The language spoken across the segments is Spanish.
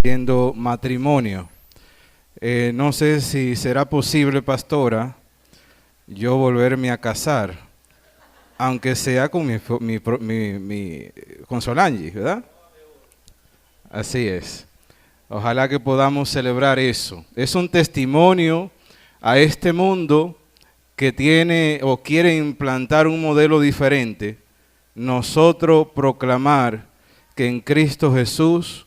Siendo matrimonio. No sé si será posible, pastora, yo volverme a casar, aunque sea con con Solange, ¿verdad? Así es. Ojalá que podamos celebrar eso. Es un testimonio a este mundo que tiene o quiere implantar un modelo diferente. Nosotros proclamar que en Cristo Jesús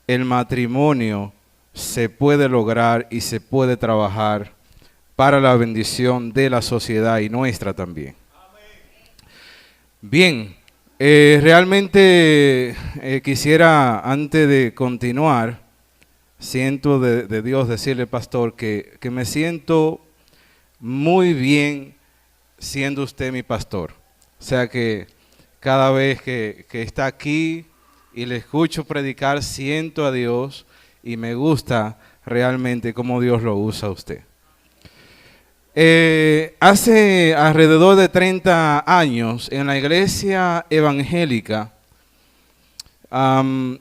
el matrimonio se puede lograr y se puede trabajar para la bendición de la sociedad y nuestra también. Bien, realmente quisiera, antes de continuar, siento de Dios decirle, pastor, que me siento muy bien siendo usted mi pastor. O sea que cada vez que está aquí y le escucho predicar, siento a Dios y me gusta realmente cómo Dios lo usa a usted. Hace alrededor de 30 años en la iglesia evangélica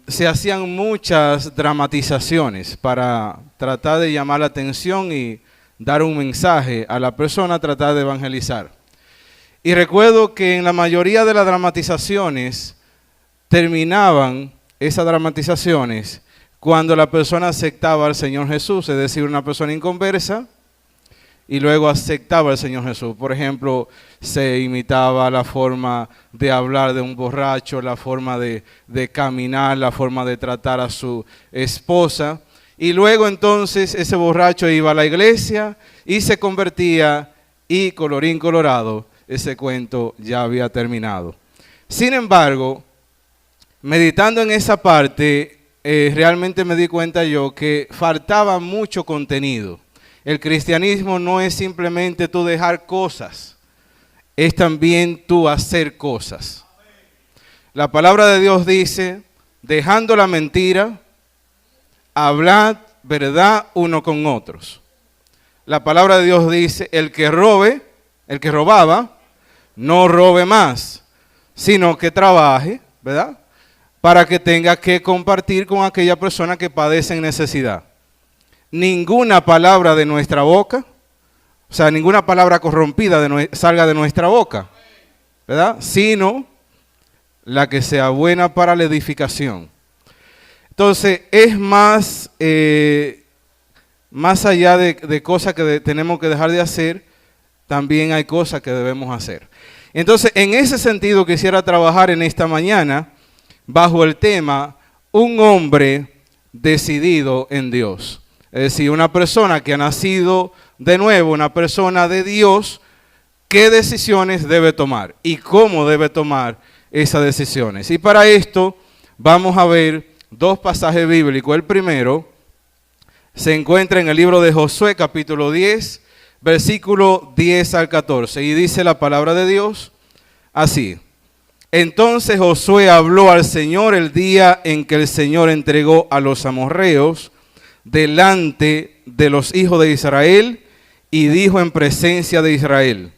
se hacían muchas dramatizaciones para tratar de llamar la atención y dar un mensaje a la persona, tratar de evangelizar. Y recuerdo que en la mayoría de las dramatizaciones terminaban esas dramatizaciones cuando la persona aceptaba al Señor Jesús, es decir, una persona inconversa, y luego aceptaba al Señor Jesús. Por ejemplo, se imitaba la forma de hablar de un borracho, la forma de caminar, la forma de tratar a su esposa. Y luego entonces ese borracho iba a la iglesia y se convertía y colorín colorado, ese cuento ya había terminado. Sin embargo, meditando en esa parte, realmente me di cuenta yo que faltaba mucho contenido. El cristianismo no es simplemente tú dejar cosas, es también tú hacer cosas. La palabra de Dios dice, dejando la mentira, hablad verdad uno con otros. La palabra de Dios dice, el que robaba, no robe más, sino que trabaje, ¿verdad? Para que tenga que compartir con aquella persona que padece en necesidad. Ninguna palabra de nuestra boca, o sea, ninguna palabra corrompida salga de nuestra boca, ¿verdad? Sino la que sea buena para la edificación. Entonces, es más allá de cosas que tenemos que dejar de hacer, también hay cosas que debemos hacer. Entonces, en ese sentido, quisiera trabajar en esta mañana bajo el tema, un hombre decidido en Dios. Es decir, una persona que ha nacido de nuevo, una persona de Dios, ¿qué decisiones debe tomar? Y cómo debe tomar esas decisiones. Y para esto vamos a ver dos pasajes bíblicos. El primero se encuentra en el libro de Josué, capítulo 10, versículo 10 al 14. Y dice la palabra de Dios así. Entonces Josué habló al Señor el día en que el Señor entregó a los amorreos delante de los hijos de Israel y dijo en presencia de Israel,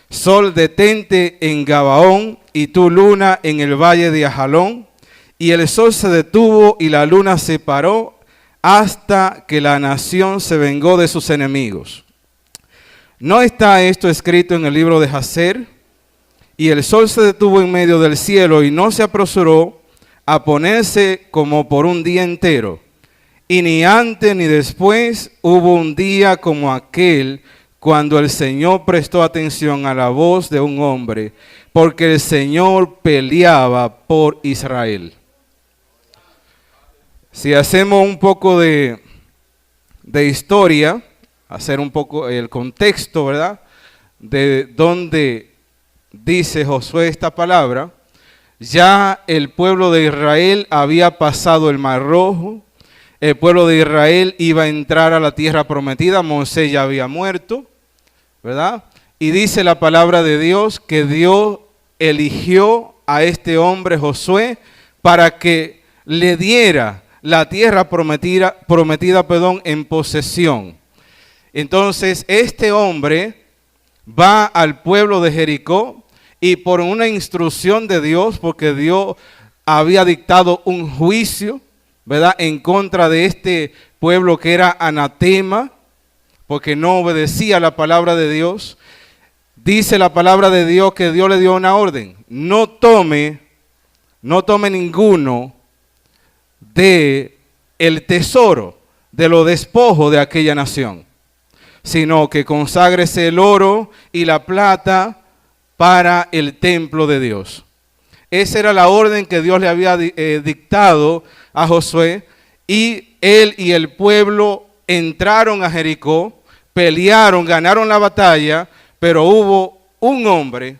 Sol, detente en Gabaón y tu luna en el valle de Ajalón. Y el sol se detuvo y la luna se paró hasta que la nación se vengó de sus enemigos. ¿No está esto escrito en el libro de Jacer? Y el sol se detuvo en medio del cielo y no se apresuró a ponerse como por un día entero. Y ni antes ni después hubo un día como aquel cuando el Señor prestó atención a la voz de un hombre, porque el Señor peleaba por Israel. Si hacemos un poco de historia, hacer un poco el contexto, ¿verdad? De dónde dice Josué esta palabra, ya el pueblo de Israel había pasado el Mar Rojo, el pueblo de Israel iba a entrar a la tierra prometida, Moisés ya había muerto, ¿verdad? Y dice la palabra de Dios que Dios eligió a este hombre Josué para que le diera la tierra prometida, en posesión. Entonces este hombre va al pueblo de Jericó y por una instrucción de Dios, porque Dios había dictado un juicio, ¿verdad?, en contra de este pueblo que era anatema, porque no obedecía la palabra de Dios. Dice la palabra de Dios que Dios le dio una orden: no tome ninguno de el tesoro, de los despojos de aquella nación, sino que conságrese el oro y la plata para el templo de Dios. Esa era la orden que Dios le había dictado a Josué, y él y el pueblo entraron a Jericó, pelearon, ganaron la batalla, pero hubo un hombre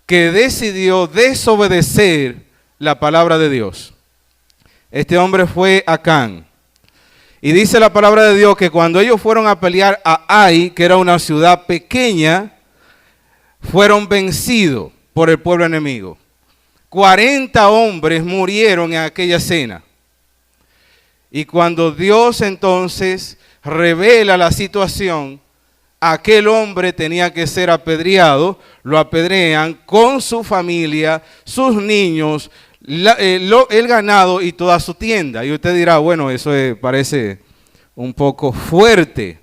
que decidió desobedecer la palabra de Dios. Este hombre fue Acán. Y dice la palabra de Dios que cuando ellos fueron a pelear a Ai, que era una ciudad pequeña, fueron vencidos por el pueblo enemigo. 40 hombres murieron en aquella escena. Y cuando Dios entonces revela la situación, aquel hombre tenía que ser apedreado. Lo apedrean con su familia, sus niños, el ganado y toda su tienda. Y usted dirá, bueno, eso parece un poco fuerte.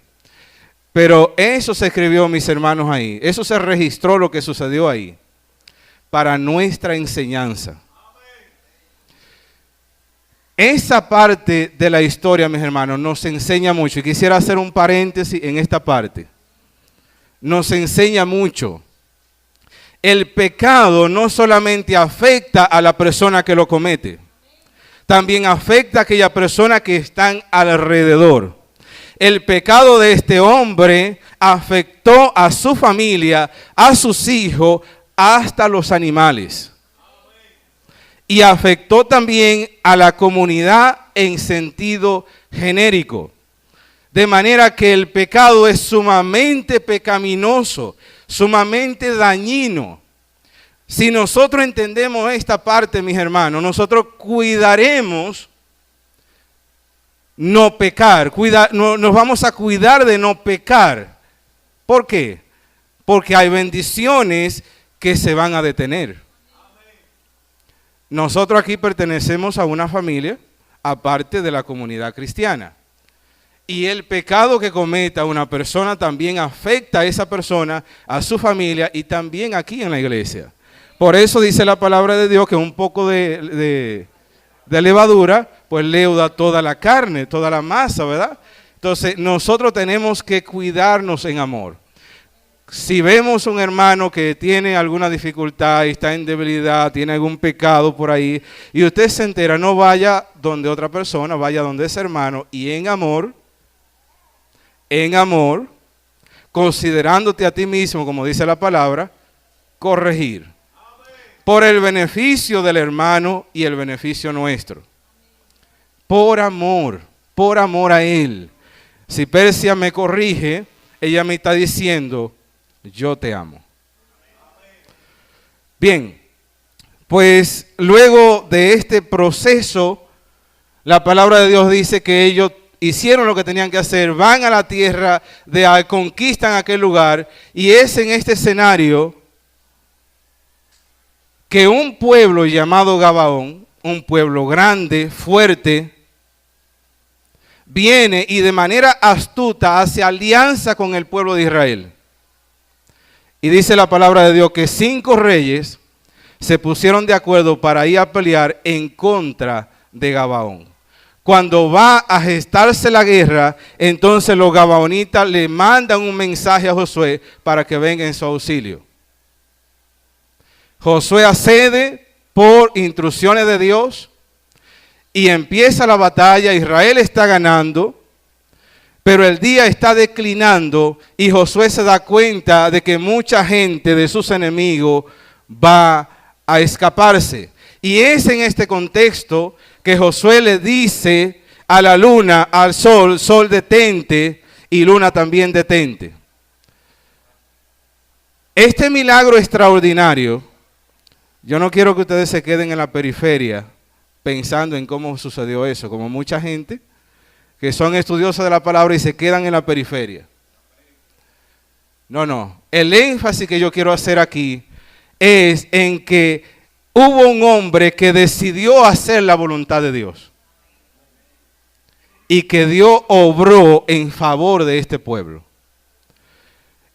Pero eso se escribió, mis hermanos, ahí. Eso se registró, lo que sucedió ahí, para nuestra enseñanza. Esa parte de la historia, mis hermanos, nos enseña mucho. Y quisiera hacer un paréntesis en esta parte. Nos enseña mucho. El pecado no solamente afecta a la persona que lo comete, también afecta a aquella persona que están alrededor. El pecado de este hombre afectó a su familia, a sus hijos, hasta los animales. Y afectó también a la comunidad en sentido genérico. De manera que el pecado es sumamente pecaminoso, sumamente dañino. Si nosotros entendemos esta parte, mis hermanos, nosotros cuidaremos no pecar, nos vamos a cuidar de no pecar. ¿Por qué? Porque hay bendiciones que se van a detener. Nosotros aquí pertenecemos a una familia, aparte de la comunidad cristiana. Y el pecado que cometa una persona también afecta a esa persona, a su familia y también aquí en la iglesia. Por eso dice la palabra de Dios que un poco de levadura pues leuda toda la carne, toda la masa, ¿verdad? Entonces nosotros tenemos que cuidarnos en amor. Si vemos un hermano que tiene alguna dificultad y está en debilidad, tiene algún pecado por ahí, y usted se entera, no vaya donde otra persona, vaya donde ese hermano, y en amor, considerándote a ti mismo, como dice la palabra, corregir. Por el beneficio del hermano y el beneficio nuestro. Por amor a él. Si Persia me corrige, ella me está diciendo, yo te amo. Bien, pues luego de este proceso, la palabra de Dios dice que ellos hicieron lo que tenían que hacer, van a la tierra de Ai, conquistan aquel lugar, y es en este escenario que un pueblo llamado Gabaón, un pueblo grande, fuerte, viene y de manera astuta hace alianza con el pueblo de Israel. Y dice la palabra de Dios que 5 reyes se pusieron de acuerdo para ir a pelear en contra de Gabaón. Cuando va a gestarse la guerra, entonces los gabaonitas le mandan un mensaje a Josué para que venga en su auxilio. Josué accede por instrucciones de Dios y empieza la batalla. Israel está ganando, pero el día está declinando y Josué se da cuenta de que mucha gente de sus enemigos va a escaparse. Y es en este contexto que Josué le dice a la luna, al sol, sol detente, y luna también detente. Este milagro extraordinario, yo no quiero que ustedes se queden en la periferia pensando en cómo sucedió eso, como mucha gente que son estudiosos de la palabra y se quedan en la periferia. No, el énfasis que yo quiero hacer aquí es en que hubo un hombre que decidió hacer la voluntad de Dios. Y que Dios obró en favor de este pueblo.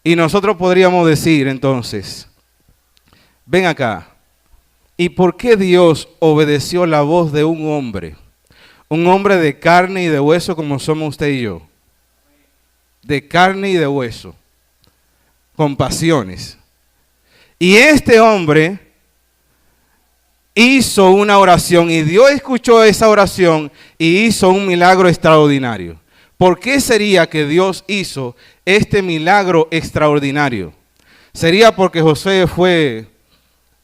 Y nosotros podríamos decir entonces, ven acá, ¿y por qué Dios obedeció la voz de un hombre? Un hombre de carne y de hueso como somos usted y yo. De carne y de hueso. Con pasiones. Y este hombre hizo una oración y Dios escuchó esa oración y hizo un milagro extraordinario. ¿Por qué sería que Dios hizo este milagro extraordinario? ¿Sería porque José fue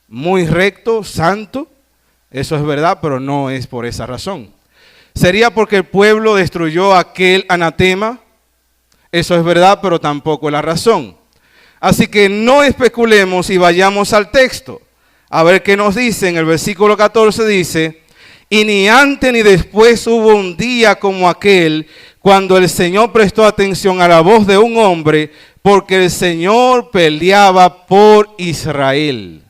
muy recto, santo? Eso es verdad, pero no es por esa razón. ¿Sería porque el pueblo destruyó aquel anatema? Eso es verdad, pero tampoco es la razón. Así que no especulemos y vayamos al texto. A ver qué nos dice. En el versículo 14 dice, y ni antes ni después hubo un día como aquel cuando el Señor prestó atención a la voz de un hombre, porque el Señor peleaba por Israel.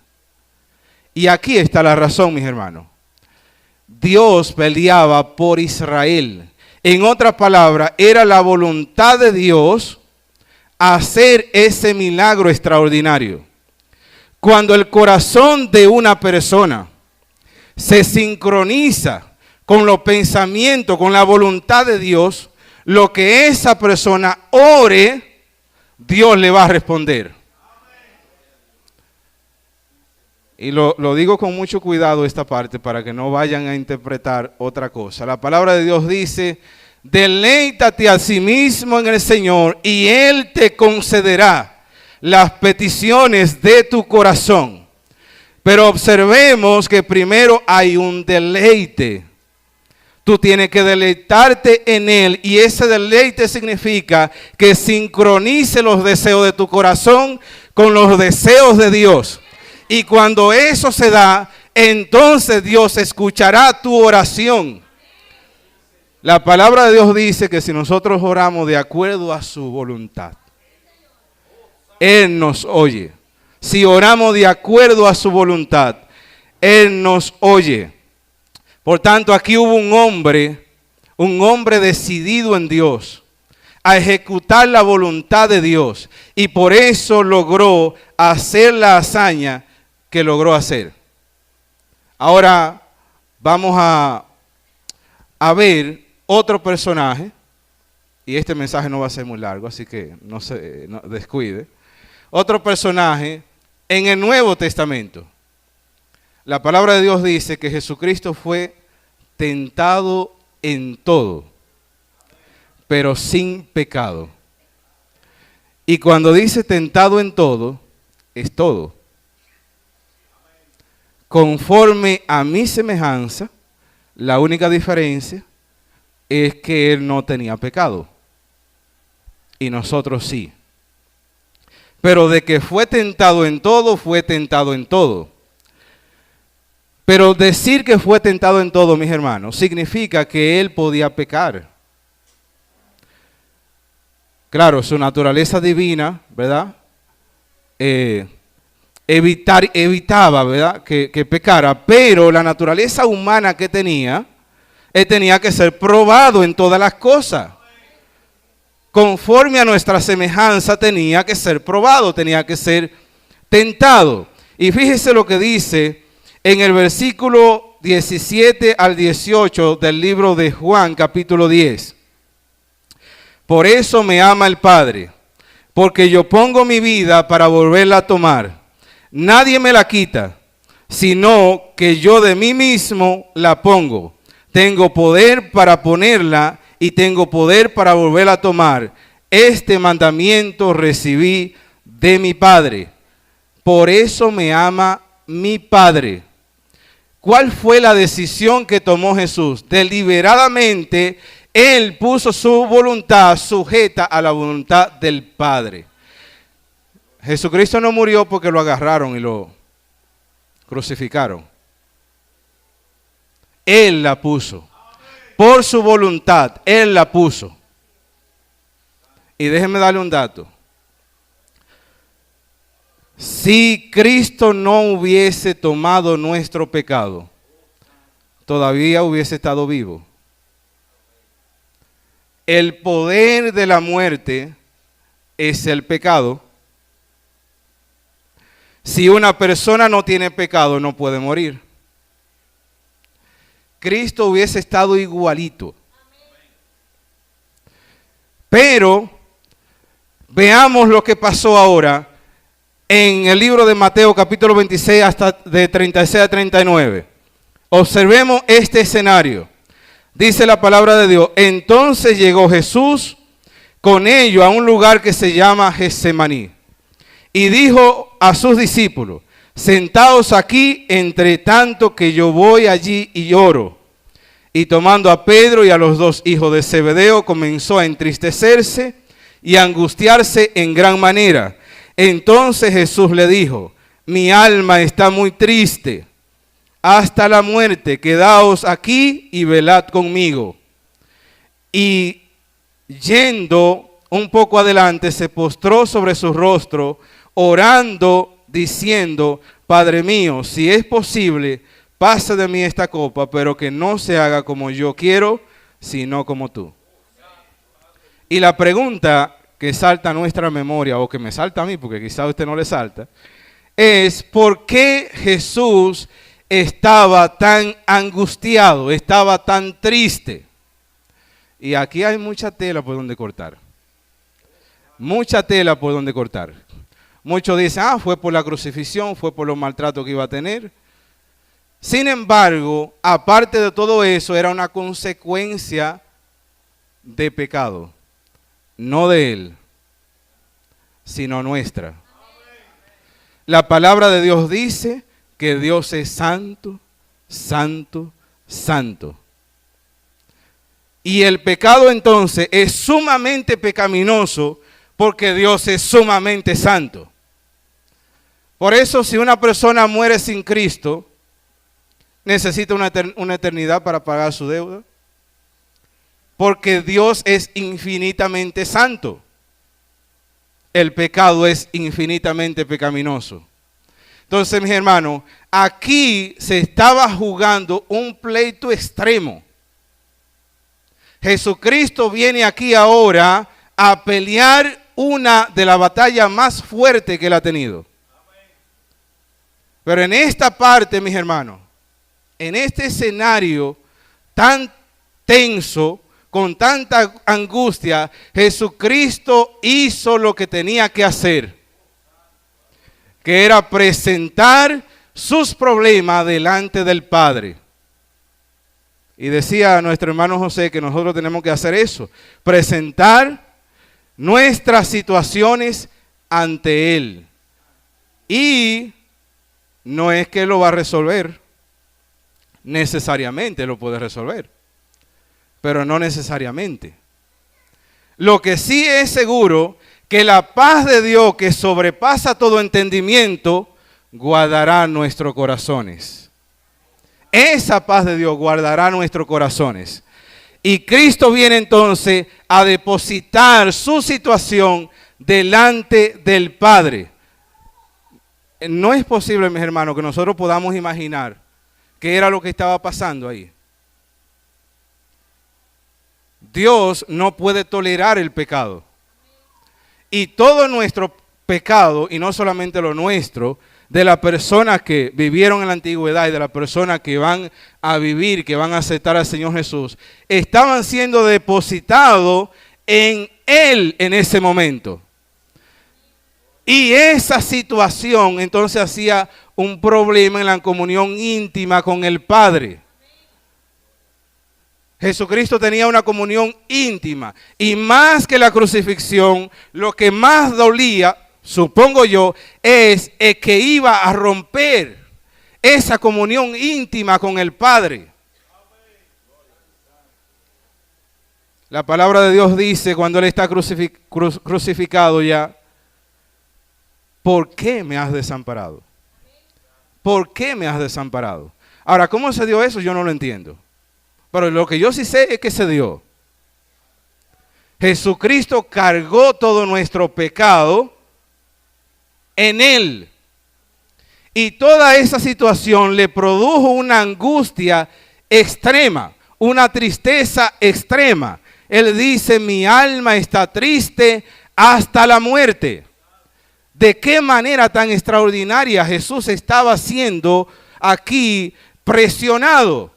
Y aquí está la razón, mis hermanos. Dios peleaba por Israel. En otras palabras, era la voluntad de Dios hacer ese milagro extraordinario. Cuando el corazón de una persona se sincroniza con los pensamientos, con la voluntad de Dios, lo que esa persona ore, Dios le va a responder. Y lo digo con mucho cuidado esta parte para que no vayan a interpretar otra cosa. La palabra de Dios dice, deleítate a sí mismo en el Señor y Él te concederá las peticiones de tu corazón. Pero observemos que primero hay un deleite. Tú tienes que deleitarte en Él y ese deleite significa que sincronice los deseos de tu corazón con los deseos de Dios. Y cuando eso se da, entonces Dios escuchará tu oración. La palabra de Dios dice que si nosotros oramos de acuerdo a su voluntad, Él nos oye. Si oramos de acuerdo a su voluntad, Él nos oye. Por tanto, aquí hubo un hombre decidido en Dios, a ejecutar la voluntad de Dios. Y por eso logró hacer la hazaña que logró hacer. Ahora vamos a ver otro personaje. Y este mensaje no va a ser muy largo, así que no se descuide. Otro personaje en el Nuevo Testamento. La palabra de Dios dice que Jesucristo fue tentado en todo, pero sin pecado. Y cuando dice tentado en todo, es todo. Conforme a mi semejanza, la única diferencia es que Él no tenía pecado. Y nosotros sí. Pero de que fue tentado en todo, fue tentado en todo. Pero decir que fue tentado en todo, mis hermanos, significa que Él podía pecar. Claro, su naturaleza divina, ¿verdad? Evitaba, ¿verdad? Que pecara, pero la naturaleza humana que tenía, Él tenía que ser probado en todas las cosas. Conforme a nuestra semejanza tenía que ser probado, tenía que ser tentado. Y fíjese lo que dice en el versículo 17 al 18 del libro de Juan, capítulo 10. Por eso me ama el Padre, porque yo pongo mi vida para volverla a tomar. Nadie me la quita, sino que yo de mí mismo la pongo. Tengo poder para ponerla y tengo poder para volverla a tomar. Este mandamiento recibí de mi Padre. Por eso me ama mi Padre. ¿Cuál fue la decisión que tomó Jesús? Deliberadamente, Él puso su voluntad sujeta a la voluntad del Padre. Jesucristo no murió porque lo agarraron y lo crucificaron. Él la puso. Por su voluntad, Él la puso. Y déjenme darle un dato. Si Cristo no hubiese tomado nuestro pecado, todavía hubiese estado vivo. El poder de la muerte es el pecado. Si una persona no tiene pecado, no puede morir. Cristo hubiese estado igualito. Pero veamos lo que pasó ahora en el libro de Mateo capítulo 26 hasta de 36 a 39. Observemos este escenario. Dice la palabra de Dios: entonces llegó Jesús con ellos a un lugar que se llama Getsemaní y dijo a sus discípulos: sentaos aquí entre tanto que yo voy allí y oro. Y tomando a Pedro y a los dos hijos de Zebedeo, comenzó a entristecerse y a angustiarse en gran manera. Entonces Jesús le dijo: mi alma está muy triste hasta la muerte, quedaos aquí y velad conmigo. Y yendo un poco adelante, se postró sobre su rostro, orando, diciendo: Padre mío, si es posible, pasa de mí esta copa, pero que no se haga como yo quiero, sino como tú. Y la pregunta que salta a nuestra memoria, o que me salta a mí, porque quizá a usted no le salta, es: ¿por qué Jesús estaba tan angustiado, estaba tan triste? Y aquí hay mucha tela por donde cortar. Mucha tela por donde cortar. Muchos dicen: fue por la crucifixión, fue por los maltratos que iba a tener. Sin embargo, aparte de todo eso, era una consecuencia de pecado. No de él, sino nuestra. La palabra de Dios dice que Dios es santo, santo, santo. Y el pecado entonces es sumamente pecaminoso porque Dios es sumamente santo. Por eso, si una persona muere sin Cristo, necesita una eternidad para pagar su deuda. Porque Dios es infinitamente santo. El pecado es infinitamente pecaminoso. Entonces, mis hermanos, aquí se estaba jugando un pleito extremo. Jesucristo viene aquí ahora a pelear una de las batallas más fuertes que él ha tenido. Pero en esta parte, mis hermanos, en este escenario tan tenso, con tanta angustia, Jesucristo hizo lo que tenía que hacer, que era presentar sus problemas delante del Padre. Y decía nuestro hermano José que nosotros tenemos que hacer eso, presentar nuestras situaciones ante Él. Y no es que lo va a resolver, necesariamente lo puede resolver, pero no necesariamente. Lo que sí es seguro, que la paz de Dios que sobrepasa todo entendimiento, guardará nuestros corazones. Esa paz de Dios guardará nuestros corazones. Y Cristo viene entonces a depositar su situación delante del Padre. No es posible, mis hermanos, que nosotros podamos imaginar qué era lo que estaba pasando ahí. Dios no puede tolerar el pecado. Y todo nuestro pecado, y no solamente lo nuestro, de las personas que vivieron en la antigüedad y de las personas que van a vivir, que van a aceptar al Señor Jesús, estaban siendo depositados en Él en ese momento. Y esa situación entonces hacía un problema en la comunión íntima con el Padre. Jesucristo tenía una comunión íntima, y más que la crucifixión, lo que más dolía, supongo yo, es que iba a romper esa comunión íntima con el Padre. La palabra de Dios dice, cuando Él está crucificado ya: ¿por qué me has desamparado? ¿Por qué me has desamparado? Ahora, ¿cómo se dio eso? Yo no lo entiendo. Pero lo que yo sí sé es que se dio. Jesucristo cargó todo nuestro pecado en él. Y toda esa situación le produjo una angustia extrema, una tristeza extrema. Él dice, mi alma está triste hasta la muerte. ¿De qué manera tan extraordinaria Jesús estaba siendo aquí presionado?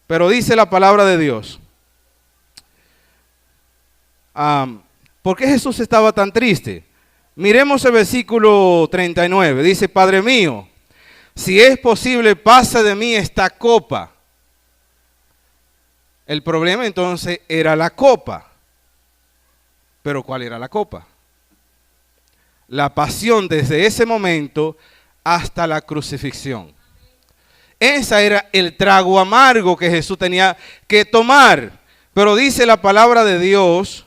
Pero dice la palabra de Dios. ¿Por qué Jesús estaba tan triste? Miremos el versículo 39. Dice, Padre mío, si es posible, pase de mí esta copa. El problema entonces era la copa. ¿Pero cuál era la copa? La pasión desde ese momento hasta la crucifixión. Ese era el trago amargo que Jesús tenía que tomar. Pero dice la palabra de Dios,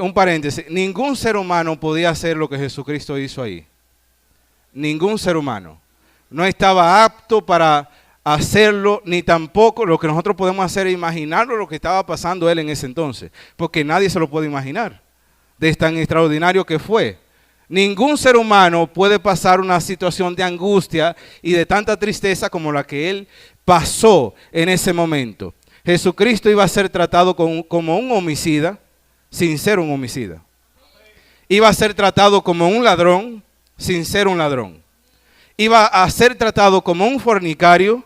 un paréntesis, ningún ser humano podía hacer lo que Jesucristo hizo ahí. Ningún ser humano. No estaba apto para hacerlo, ni tampoco lo que nosotros podemos hacer es imaginarlo lo que estaba pasando él en ese entonces, porque nadie se lo puede imaginar, de tan extraordinario que fue. Ningún ser humano puede pasar una situación de angustia y de tanta tristeza como la que él pasó en ese momento. Jesucristo iba a ser tratado como un homicida, sin ser un homicida. Iba a ser tratado como un ladrón, sin ser un ladrón. Iba a ser tratado como un fornicario,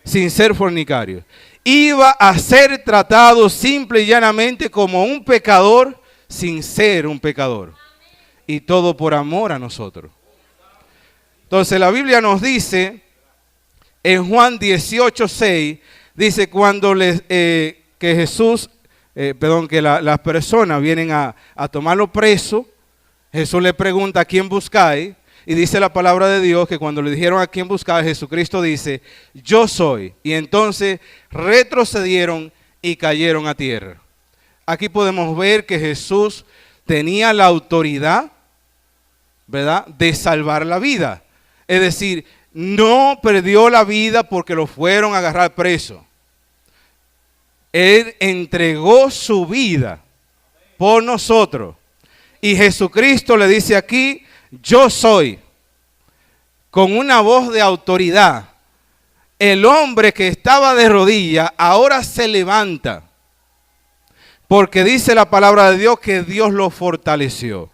sin ser fornicario. Iba a ser tratado simple y llanamente como un pecador, sin ser un pecador. Y todo por amor a nosotros. Entonces la Biblia nos dice, en Juan 18:6, dice que Jesús, que las personas vienen a tomarlo preso. Jesús le pregunta, ¿a quién buscáis? Y dice la palabra de Dios que cuando le dijeron a quién buscar, Jesucristo dice, yo soy. Y entonces retrocedieron y cayeron a tierra. Aquí podemos ver que Jesús tenía la autoridad, ¿verdad?, de salvar la vida. Es decir, no perdió la vida porque lo fueron a agarrar preso. Él entregó su vida por nosotros. Y Jesucristo le dice aquí, yo soy, con una voz de autoridad. El hombre que estaba de rodillas ahora se levanta, porque dice la palabra de Dios que Dios lo fortaleció.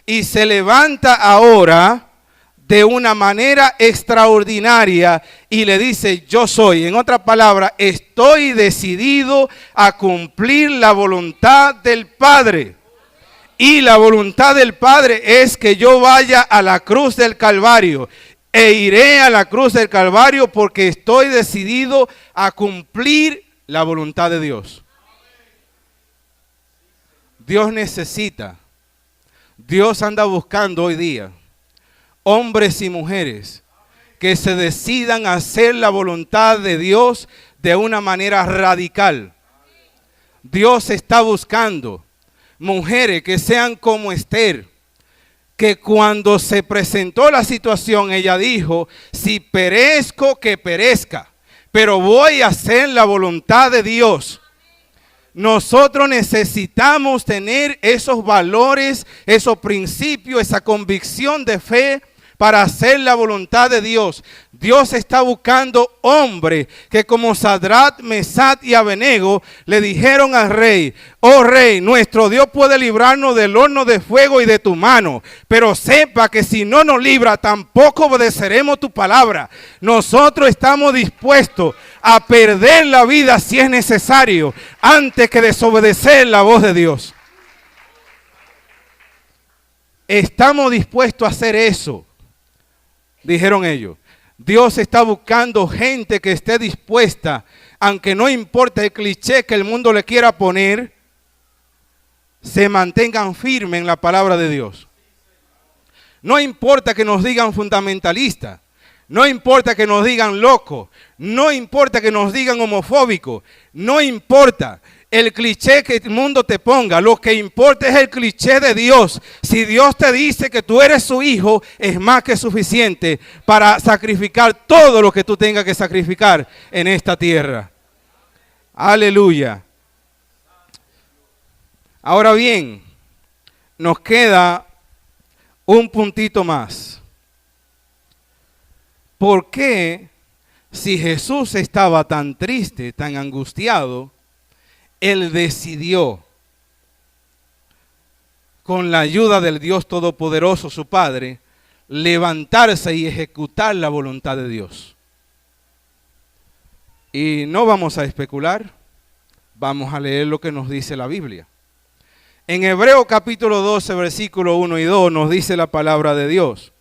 Y se levanta ahora de una manera extraordinaria y le dice, yo soy. En otra palabra, estoy decidido a cumplir la voluntad del Padre. Y la voluntad del Padre es que yo vaya a la cruz del Calvario. E iré a la cruz del Calvario porque estoy decidido a cumplir la voluntad de Dios. Dios necesita, Dios anda buscando hoy día hombres y mujeres que se decidan a hacer la voluntad de Dios de una manera radical. Dios está buscando mujeres que sean como Esther, que cuando se presentó la situación, ella dijo, si perezco, que perezca, pero voy a hacer la voluntad de Dios. Nosotros necesitamos tener esos valores, esos principios, esa convicción de fe para hacer la voluntad de Dios. Dios está buscando hombres que como Sadrach, Mesach y Abednego le dijeron al rey, oh rey, nuestro Dios puede librarnos del horno de fuego y de tu mano, pero sepa que si no nos libra, tampoco obedeceremos tu palabra. Nosotros estamos dispuestos a perder la vida si es necesario, antes que desobedecer la voz de Dios. Estamos dispuestos a hacer eso, dijeron ellos. Dios está buscando gente que esté dispuesta, aunque no importa el cliché que el mundo le quiera poner, se mantengan firmes en la palabra de Dios. No importa que nos digan fundamentalistas, no importa que nos digan locos, no importa que nos digan homofóbicos, no importa el cliché que el mundo te ponga, lo que importa es el cliché de Dios. Si Dios te dice que tú eres su hijo, es más que suficiente para sacrificar todo lo que tú tengas que sacrificar en esta tierra. Aleluya. Ahora bien, nos queda un puntito más. ¿Por qué, si Jesús estaba tan triste, tan angustiado, Él decidió, con la ayuda del Dios Todopoderoso, su Padre, levantarse y ejecutar la voluntad de Dios? Y no vamos a especular, vamos a leer lo que nos dice la Biblia. En Hebreo capítulo 12, versículo 1 y 2 nos dice la palabra de Dios.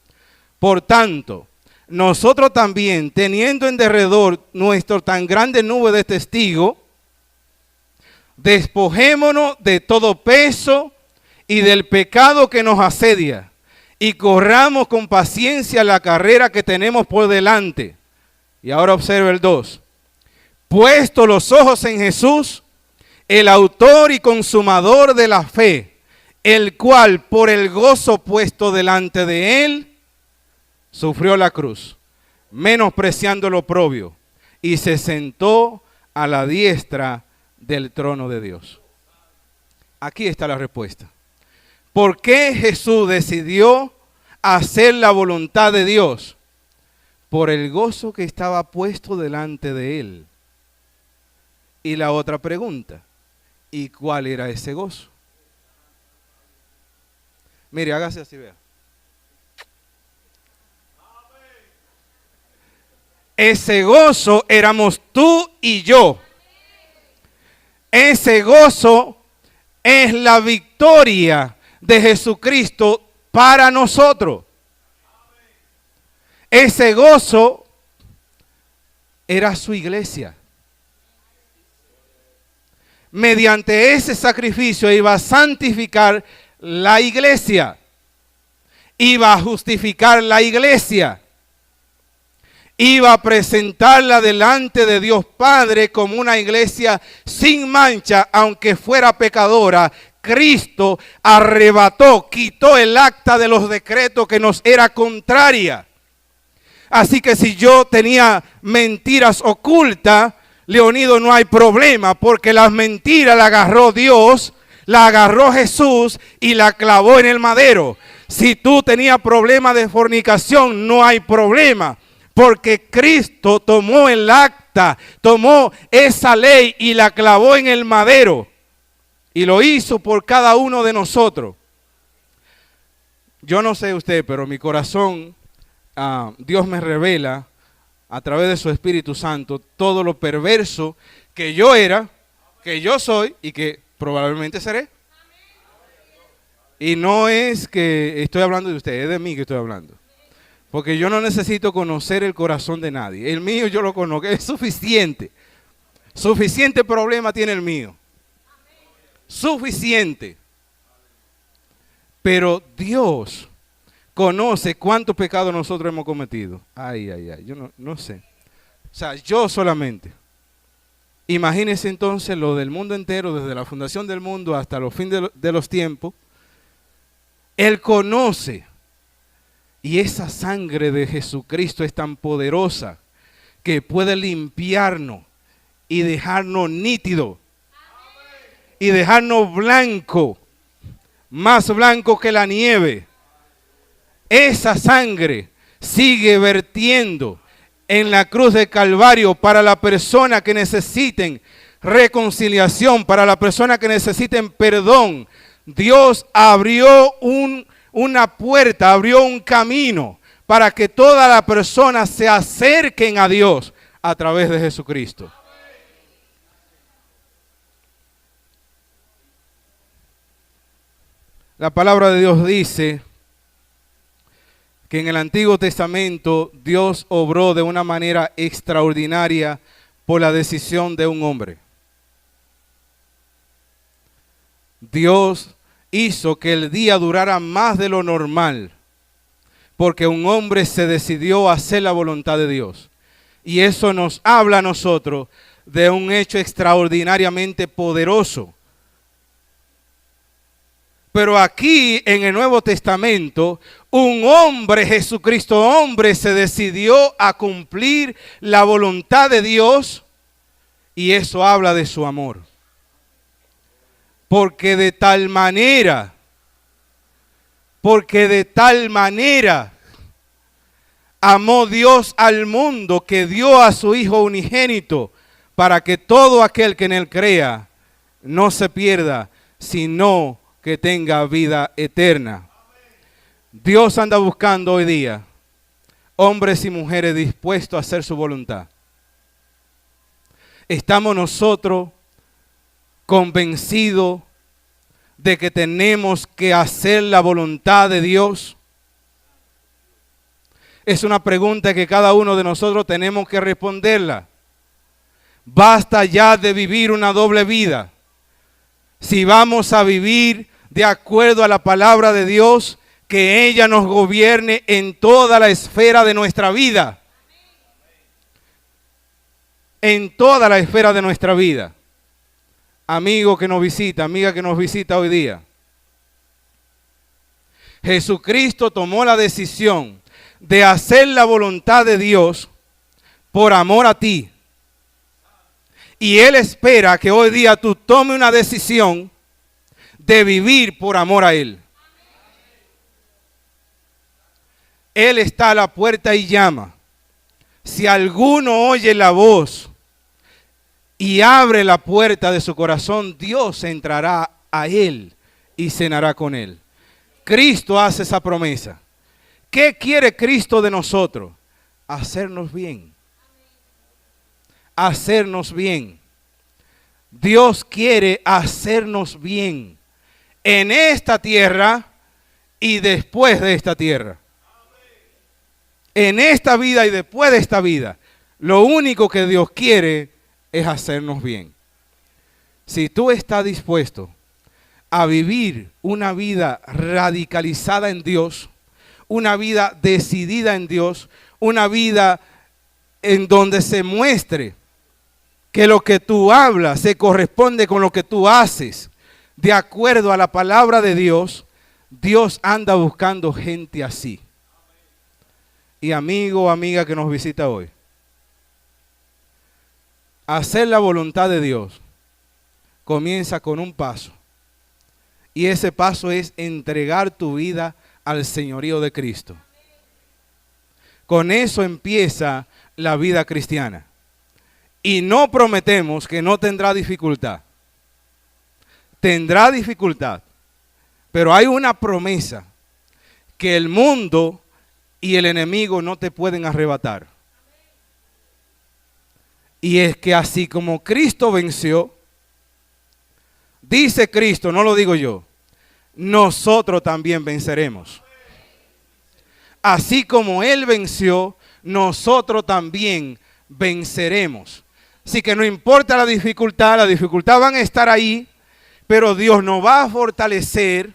Por tanto, nosotros también, teniendo en derredor nuestro tan grande nube de testigos, despojémonos de todo peso y del pecado que nos asedia, y corramos con paciencia la carrera que tenemos por delante. Y ahora observa el 2. Puesto los ojos en Jesús, el autor y consumador de la fe, el cual por el gozo puesto delante de él, sufrió la cruz, menospreciando lo oprobio, y se sentó a la diestra del trono de Dios. Aquí está la respuesta. ¿Por qué Jesús decidió hacer la voluntad de Dios? Por el gozo que estaba puesto delante de él. Y la otra pregunta, ¿y cuál era ese gozo? Mire, hágase así, vea. Ese gozo éramos tú y yo. Ese gozo es la victoria de Jesucristo para nosotros. Ese gozo era su iglesia. Mediante ese sacrificio iba a santificar la iglesia. Iba a justificar la iglesia. Iba a presentarla delante de Dios Padre como una iglesia sin mancha, aunque fuera pecadora. Cristo arrebató, quitó el acta de los decretos que nos era contraria. Así que si yo tenía mentiras ocultas, Leonido, no hay problema, porque las mentiras la agarró Dios, la agarró Jesús y la clavó en el madero. Si tú tenías problema de fornicación, no hay problema, porque Cristo tomó el acta, tomó esa ley y la clavó en el madero. Y lo hizo por cada uno de nosotros. Yo no sé usted, pero mi corazón, Dios me revela a través de su Espíritu Santo todo lo perverso que yo era, que yo soy y que probablemente seré. Y no es que estoy hablando de usted, es de mí que estoy hablando. Porque yo no necesito conocer el corazón de nadie. El mío yo lo conozco, es suficiente. Suficiente problema tiene el mío. Suficiente. Pero Dios conoce cuánto pecado nosotros hemos cometido. Ay, yo no sé. O sea, yo solamente. Imagínense entonces lo del mundo entero, desde la fundación del mundo hasta los fines de los tiempos. Él conoce. Y esa sangre de Jesucristo es tan poderosa que puede limpiarnos y dejarnos nítidos. Y dejarnos blanco, más blanco que la nieve. Esa sangre sigue vertiendo en la cruz de Calvario para la persona que necesiten reconciliación, para la persona que necesiten perdón. Dios abrió una puerta, abrió un camino para que todas las personas se acerquen a Dios a través de Jesucristo. La palabra de Dios dice que en el Antiguo Testamento Dios obró de una manera extraordinaria por la decisión de un hombre. Dios hizo que el día durara más de lo normal, porque un hombre se decidió a hacer la voluntad de Dios. Y eso nos habla a nosotros de un hecho extraordinariamente poderoso. Pero aquí en el Nuevo Testamento, un hombre, Jesucristo hombre, se decidió a cumplir la voluntad de Dios Y eso habla de su amor. Porque de tal manera amó Dios al mundo que dio a su Hijo unigénito para que todo aquel que en él crea no se pierda, sino que tenga vida eterna. Dios anda buscando hoy día hombres y mujeres dispuestos a hacer su voluntad. Estamos nosotros convencidos de que tenemos que hacer la voluntad de Dios. Es una pregunta que cada uno de nosotros tenemos que responderla. Basta ya de vivir una doble vida. Si vamos a vivir de acuerdo a la palabra de Dios, que ella nos gobierne en toda la esfera de nuestra vida. En toda la esfera de nuestra vida. Amigo que nos visita, amiga que nos visita hoy día. Jesucristo tomó la decisión de hacer la voluntad de Dios por amor a ti. Y Él espera que hoy día tú tomes una decisión de vivir por amor a Él. Él está a la puerta y llama. Si alguno oye la voz y abre la puerta de su corazón, Dios entrará a él y cenará con él. Cristo hace esa promesa. ¿Qué quiere Cristo de nosotros? Hacernos bien. Hacernos bien. Dios quiere hacernos bien en esta tierra y después de esta tierra. En esta vida y después de esta vida. Lo único que Dios quiere es hacernos bien. Si tú estás dispuesto a vivir una vida radicalizada en Dios, una vida decidida en Dios, una vida en donde se muestre que lo que tú hablas se corresponde con lo que tú haces, de acuerdo a la palabra de Dios, Dios anda buscando gente así. Y amigo o amiga que nos visita hoy, hacer la voluntad de Dios comienza con un paso. Y ese paso es entregar tu vida al señorío de Cristo. Con eso empieza la vida cristiana. Y no prometemos que no tendrá dificultad. Tendrá dificultad. Pero hay una promesa que el mundo y el enemigo no te pueden arrebatar. Y es que así como Cristo venció, dice Cristo, no lo digo yo, nosotros también venceremos. Así como Él venció, nosotros también venceremos. Así que no importa la dificultad van a estar ahí, pero Dios nos va a fortalecer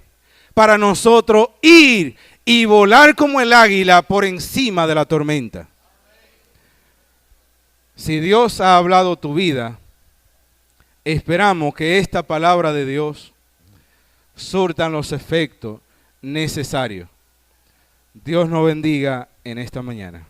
para nosotros ir y volar como el águila por encima de la tormenta. Si Dios ha hablado tu vida, esperamos que esta palabra de Dios surtan los efectos necesarios. Dios nos bendiga en esta mañana.